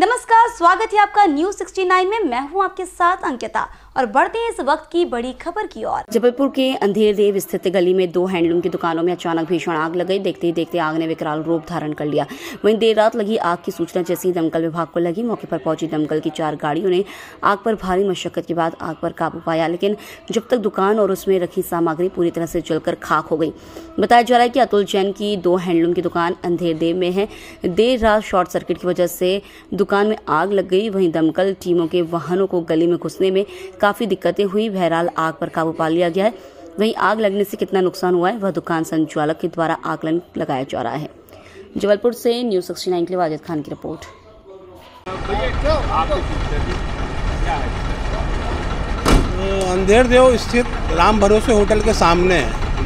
नमस्कार, स्वागत है आपका न्यूज 69 में। मैं हूं आपके साथ अंकिता और बढ़ते हैं इस वक्त की बड़ी खबर की ओर। जबलपुर के अंधेर देव स्थित गली में 2 हैंडलूम की दुकानों में अचानक भीषण आग लग गई। देखते ही देखते आग ने विकराल रूप धारण कर लिया। वहीं देर रात लगी आग की सूचना जैसी दमकल विभाग को लगी, मौके पर पहुंची दमकल की 4 गाड़ियों ने आग पर भारी मशक्कत के बाद आग पर काबू पाया, लेकिन जब तक दुकान और उसमें रखी सामग्री पूरी तरह से जलकर खाक हो गई। बताया जा रहा है कि अतुल जैन की 2 हैंडलूम की दुकान अंधेर देव में है। देर रात शॉर्ट सर्किट की वजह से दुकान में आग लग गई। वहीं दमकल टीमों के वाहनों को गली में घुसने में काफी दिक्कतें हुई। बहरहाल आग पर काबू पा लिया गया है। वहीं आग लगने से कितना नुकसान हुआ है वह दुकान संचालक के द्वारा आकलन लगाया जा रहा है। जबलपुर से न्यूज 69 के लिए वाजिद खान की रिपोर्ट। अंधेर देव स्थित राम भरोसे होटल के सामने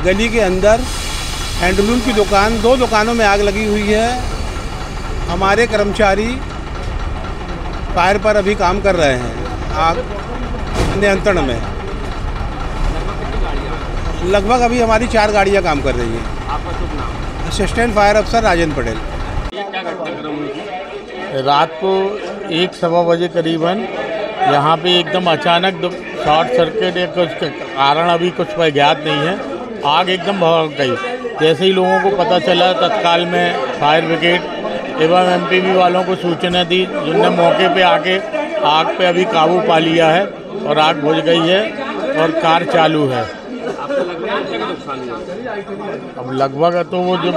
गली के अंदर हैंडलूम की दुकान 2 दुकानों में आग लगी हुई है। हमारे कर्मचारी फायर पर अभी काम कर रहे हैं। आग नियंत्रण में लगभग अभी हमारी 4 गाड़ियां काम कर रही हैं। आपका शुभ नाम? असिस्टेंट फायर अफसर राजेंद्र पटेल। क्या घटनाक्रम हुई थी? रात को 1-1:15 बजे करीबन यहाँ पे एकदम अचानक शॉर्ट सर्किट या कुछ कारण अभी कुछ ज्ञात नहीं है, आग एकदम भड़क गई। जैसे ही लोगों को पता चला तत्काल में फायर ब्रिगेड एवं एमपीवी वालों को सूचना दी, जिनने मौके पे आके आग पे अभी काबू पा लिया है और आग बुझ गई है और कार चालू है। आपको लग रहा है क्या नुकसान हुआ? अब लगभग तो वो जो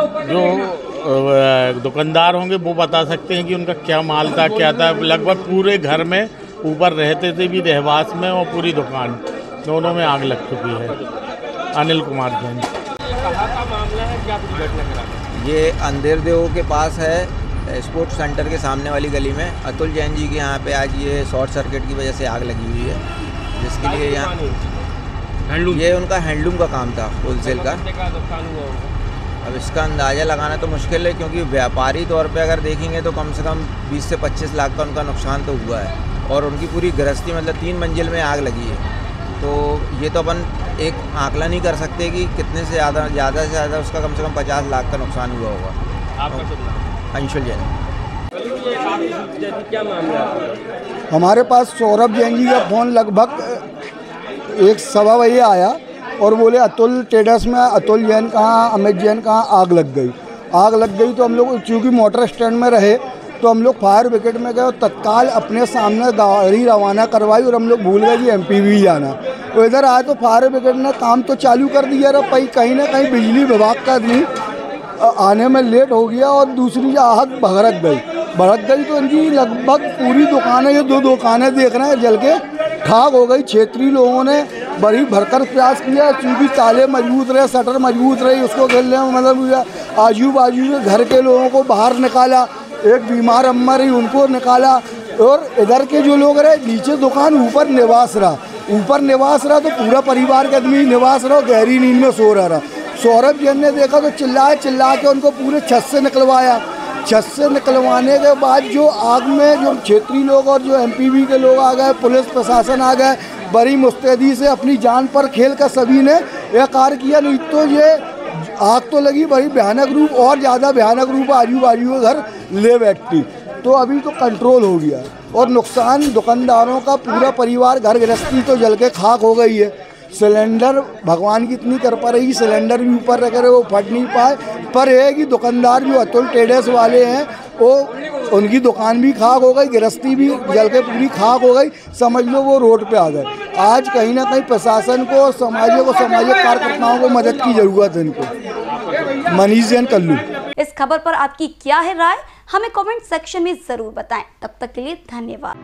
दुकानदार होंगे वो बता सकते हैं कि उनका क्या माल था, क्या था। लगभग पूरे घर में ऊपर रहते थे भी रहवास में और पूरी दुकान दोनों में आग लग चुकी है। अनिल कुमार जैन। कहाँ का मामला है, क्या कुछ घटना करा? ये अंधेर देव के पास है, स्पोर्ट्स सेंटर के सामने वाली गली में अतुल जैन जी के यहाँ पे आज ये शॉर्ट सर्किट की वजह से आग लगी हुई है, जिसके लिए यहाँ ये उनका हैंडलूम का काम था, होलसेल का। अब इसका अंदाज़ा लगाना तो मुश्किल है, क्योंकि व्यापारी तौर पे अगर देखेंगे तो कम से कम 20 से 25 लाख का उनका नुकसान तो हुआ है और उनकी पूरी गृहस्थी मतलब 3 मंजिल में आग लगी है। तो ये तो अपन एक आंकलन नहीं कर सकते कि कितने से ज़्यादा से ज़्यादा उसका कम से कम 50 लाख का नुकसान हुआ होगा। आपका शुभ नाम? अंशुल जैन। क्या मामला है? हमारे पास सौरभ जैन जी का फ़ोन लगभग 1:15 बजे आया और बोले अतुल ट्रेडर्स में अतुल जैन कहाँ, अमित जैन कहाँ, आग लग गई। आग लग गई तो हम लोग चूँकि मोटर स्टैंड में रहे तो हम लोग फायर ब्रिगेड में गए और तत्काल अपने सामने गाड़ी रवाना करवाई और हम लोग भूल गए कि एमपीवी जाना। तो इधर आए तो फायर ब्रिगेड ने काम तो चालू कर दिया रहा, कहीं ना कहीं बिजली विभाग का नहीं आने में लेट हो गया और दूसरी आग भड़क गई तो इनकी लगभग पूरी दुकानें, ये 2 दुकानें देख रहे हैं जल के खाक हो गई। क्षेत्रीय लोगों ने बड़ी भरकर प्रयास किया, चूँकि ताले मजबूत रहे, शटर मजबूत रही, उसको खेलने में मतलब आजू बाजू के घर के लोगों को बाहर निकाला। एक बीमार अम्मा रही, उनको निकाला। और इधर के जो लोग रहे नीचे दुकान, ऊपर निवास रहा तो पूरा परिवार के आदमी निवास रहा, गहरी नींद में सो रहा। सौरभ जैन ने देखा तो चिल्ला के उनको पूरे छत से निकलवाया। छत से निकलवाने के बाद जो आग में जो क्षेत्रीय लोग और जो एमपीवी के लोग आ गए, पुलिस प्रशासन आ गए, बड़ी मुस्तैदी से अपनी जान पर खेल कर सभी ने यह कार्य किया। नहीं तो ये आग तो लगी बड़ी भयानक रूप, और ज़्यादा भयानक रूप आजू बाजू के घर ले बैठती। तो अभी तो कंट्रोल हो गया और नुकसान दुकानदारों का पूरा परिवार, घर गृहस्थी तो जल के खाक हो गई है। सिलेंडर भगवान की इतनी कृपा रही, सिलेंडर भी ऊपर रख रहे वो फट नहीं पाए। पर यह है कि दुकानदार जो अतुल ट्रेडर्स वाले हैं वो उनकी दुकान भी खाक हो गई, गृहस्थी भी जल के पूरी खाक हो गई। समझ लो वो रोड पे आ गए। आज कहीं ना कहीं प्रशासन को, सामाजिक कार्यकर्ताओं को मदद की ज़रूरत है इनको। मनीष जैन कल्लू। इस खबर पर आपकी क्या है राय, हमें कमेंट सेक्शन में जरूर बताएं। तब तक के लिए धन्यवाद।